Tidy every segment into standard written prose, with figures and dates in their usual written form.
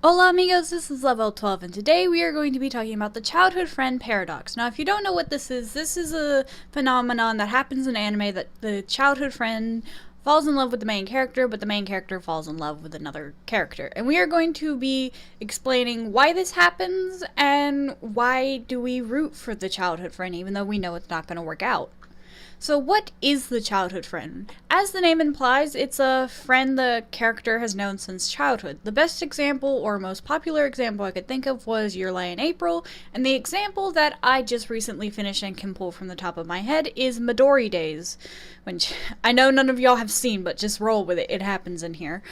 Hola amigos, this is Level 12 and today we are going to be talking about the childhood friend paradox. Now if you don't know what this is a phenomenon that happens in anime that the childhood friend falls in love with the main character, but the main character falls in love with another character. And we are going to be explaining why this happens and why do we root for the childhood friend even though we know it's not going to work out. So, what is the childhood friend? As the name implies, it's a friend the character has known since childhood. The best example, or most popular example I could think of, was Your Lie in April, and the example that I just recently finished and can pull from the top of my head is Midori Days, which I know none of y'all have seen, but just roll with it. It happens in here.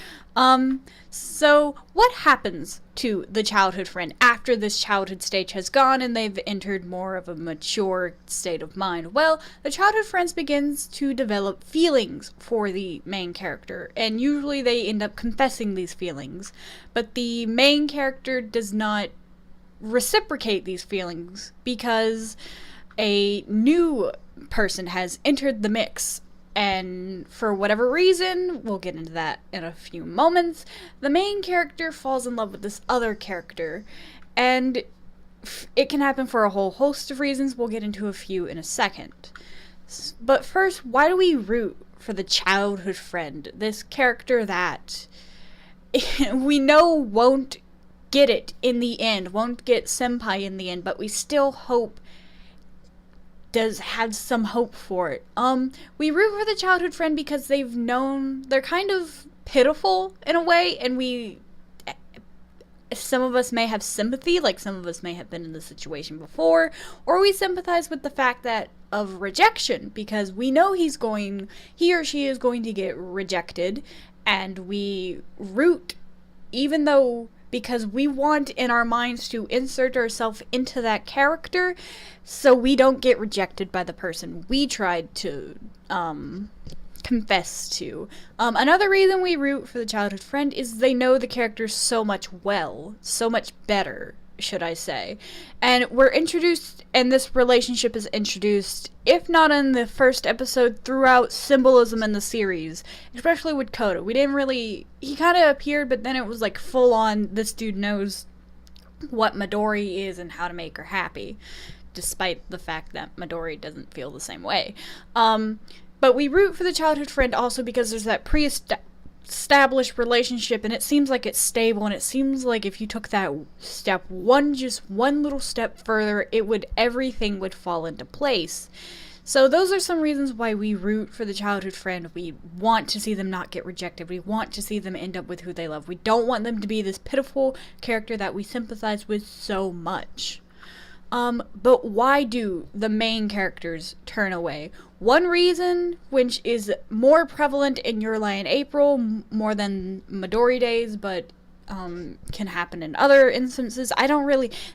So what happens to the childhood friend after this childhood stage has gone and they've entered more of a mature state of mind? Well, the childhood friend begins to develop feelings for the main character, and usually they end up confessing these feelings, but the main character does not reciprocate these feelings because a new person has entered the mix. And for whatever reason, we'll get into that in a few moments, the main character falls in love with this other character. And it can happen for a whole host of reasons. We'll get into a few in a second. But first, why do we root for the childhood friend? This character that we know won't get it in the end, won't get senpai in the end, but we still hope does have some hope for it. We root for the childhood friend because they're kind of pitiful in a way, and some of us may have sympathy, like some of us may have been in this situation before, or we sympathize with the fact that of rejection, because we know he or she is going to get rejected, and we root, even though because we want in our minds to insert ourselves into that character so we don't get rejected by the person we tried to confess to. Another reason we root for the childhood friend is they know the character so much better, should I say. And we're introduced, and this relationship is introduced, if not in the first episode, throughout symbolism in the series, especially with Koda. He kind of appeared, but then it was like full on, this dude knows what Midori is and how to make her happy, despite the fact that Midori doesn't feel the same way. But we root for the childhood friend also because there's that pre-established relationship, and it seems like it's stable, and it seems like if you took that just one little step further, everything would fall into place. So those are some reasons why we root for the childhood friend. We want to see them not get rejected. We want to see them end up with who they love. We don't want them to be this pitiful character that we sympathize with so much. But why do the main characters turn away? One reason, which is more prevalent in Your Lie in April, more than Midori Days, but can happen in other instances.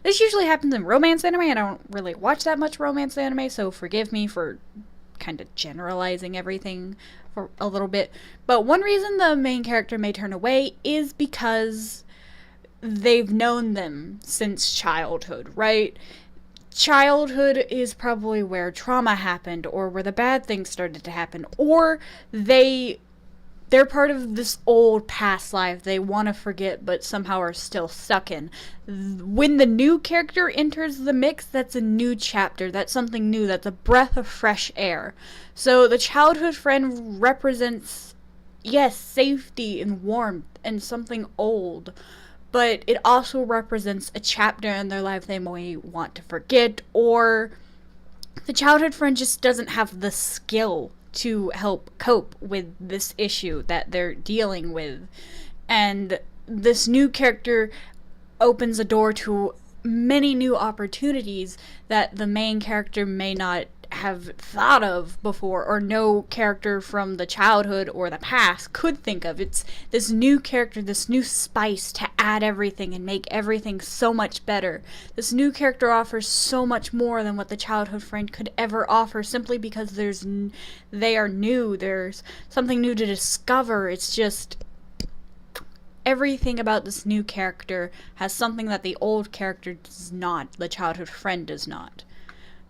This usually happens in romance anime. I don't really watch that much romance anime, so forgive me for kind of generalizing everything for a little bit. But one reason the main character may turn away is because they've known them since childhood, right? Childhood is probably where trauma happened, or where the bad things started to happen, or they're part of this old past life they want to forget but somehow are still stuck in. When the new character enters the mix, that's a new chapter, that's something new, that's a breath of fresh air. So the childhood friend represents, yes, safety and warmth and something old, but it also represents a chapter in their life they may want to forget, or the childhood friend just doesn't have the skill to help cope with this issue that they're dealing with. And this new character opens a door to many new opportunities that the main character may not have thought of before, or no character from the childhood or the past could think of. It's this new character, this new spice to add everything and make everything so much better. This new character offers so much more than what the childhood friend could ever offer, simply because they are new. There's something new to discover. It's just everything about this new character has something that the old character does not, the childhood friend does not.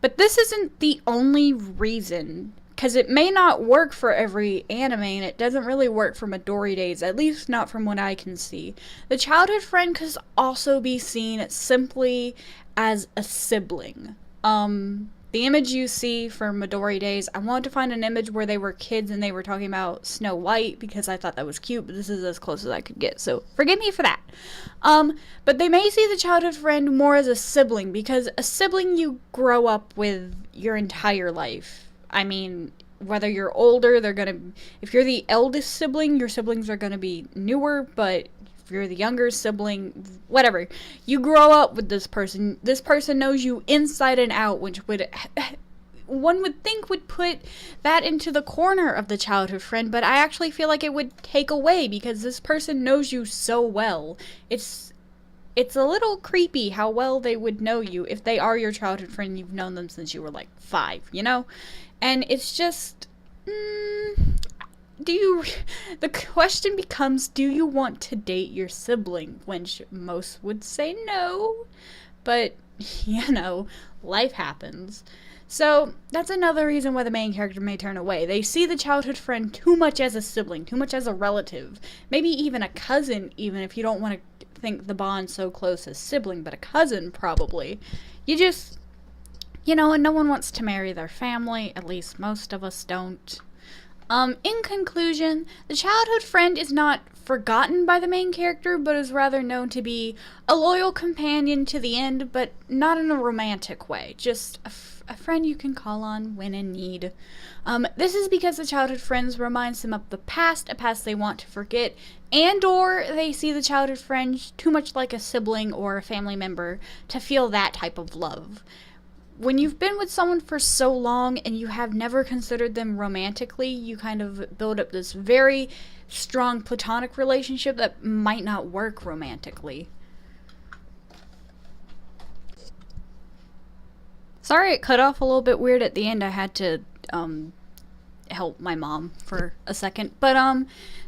But this isn't the only reason because it may not work for every anime, and it doesn't really work for Midori Days, at least not from what I can see. The childhood friend could also be seen simply as a sibling. The image you see for Midori Days, I wanted to find an image where they were kids and they were talking about Snow White because I thought that was cute, but this is as close as I could get, so forgive me for that. But they may see the childhood friend more as a sibling, because a sibling you grow up with your entire life. I mean, whether you're older, if you're the eldest sibling, your siblings are gonna be newer, but if you're the younger sibling, whatever, you grow up with this person. This person knows you inside and out, which one would think would put that into the corner of the childhood friend, but I actually feel like it would take away, because this person knows you so well. It's a little creepy how well they would know you if they are your childhood friend. You've known them since you were like 5, you know? And it's just, the question becomes, do you want to date your sibling? Which most would say no, but, you know, life happens. So, that's another reason why the main character may turn away. They see the childhood friend too much as a sibling, too much as a relative, maybe even a cousin, even if you don't want to think the bond so close as sibling, but a cousin probably. And no one wants to marry their family, at least most of us don't. In conclusion, the childhood friend is not forgotten by the main character, but is rather known to be a loyal companion to the end, but not in a romantic way. Just a friend you can call on when in need. This is because the childhood friends reminds them of the past, a past they want to forget, and or they see the childhood friend too much like a sibling or a family member to feel that type of love. When you've been with someone for so long and you have never considered them romantically, you kind of build up this very strong platonic relationship that might not work romantically. Sorry it cut off a little bit weird at the end. I had to help my mom for a second. But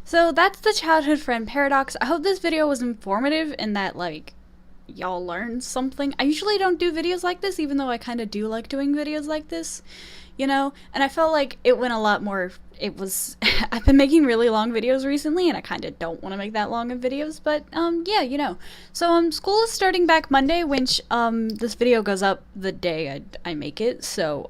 so that's the childhood friend paradox. I hope this video was informative and that, like, y'all learned something. I usually don't do videos like this, even though I kind of do like doing videos like this, you know? And I felt like it went a lot more, I've been making really long videos recently, and I kind of don't want to make that long of videos, but, yeah, you know. So, school is starting back Monday, which, this video goes up the day I make it, so,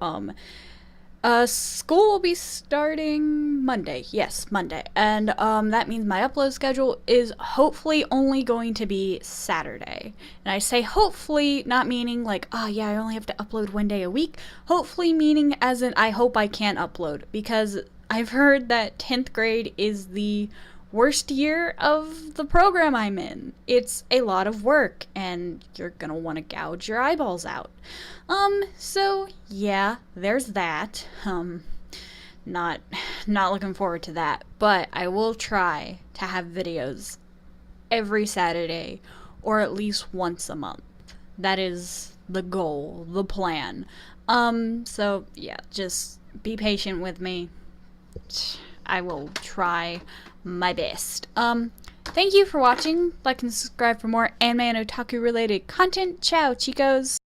school will be starting Monday. Yes, Monday. And, that means my upload schedule is hopefully only going to be Saturday. And I say hopefully, not meaning like, oh yeah, I only have to upload one day a week. Hopefully meaning as in I hope I can upload. Because I've heard that 10th grade is the worst year of the program I'm in. It's a lot of work, and you're gonna want to gouge your eyeballs out. So yeah, there's that. Not looking forward to that, but I will try to have videos every Saturday, or at least once a month. That is the goal, the plan. So yeah, just be patient with me. I will try my best. Thank you for watching. Like and subscribe for more anime and otaku related content. Ciao, chicos!